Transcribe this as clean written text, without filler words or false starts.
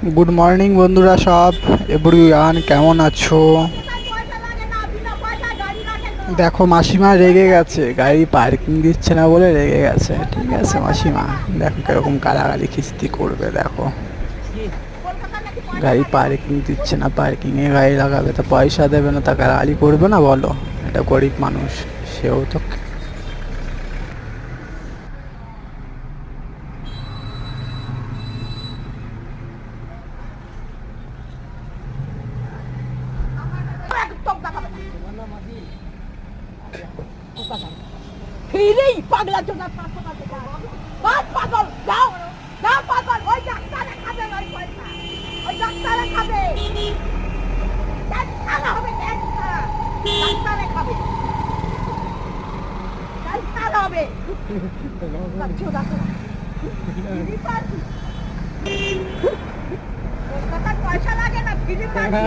Good morning বন্ধুরা সব, everyone কেমন আছো? দেখো মাসিমা রেগে গেছে, গাড়ি পার্কিং দিচ্ছে না বলে রেগে গেছে। ঠিক আছে মাসিমা, দেখো কিরকম গালাগালি খিস্তি করবে। দেখো গাড়ি পার্কিং দিচ্ছে না, পার্কিংয়ে গাড়ি লাগাবে তো পয়সা দেবে না, তা গালাগালি করবে না বলো? এটা গরিব মানুষ, সেও তো। ফিরেই পাগলা চোদা পাগল যাও যাও পাগল ওই ডাক্তারে খাবে ওই পয়সা ওই ডাক্তারে খাবে ডাক্তারে হবে ডাক্তারে খাবে ডাক্তারে হবে চোদা পয়সা লাগে না ফিরে পাচ্ছি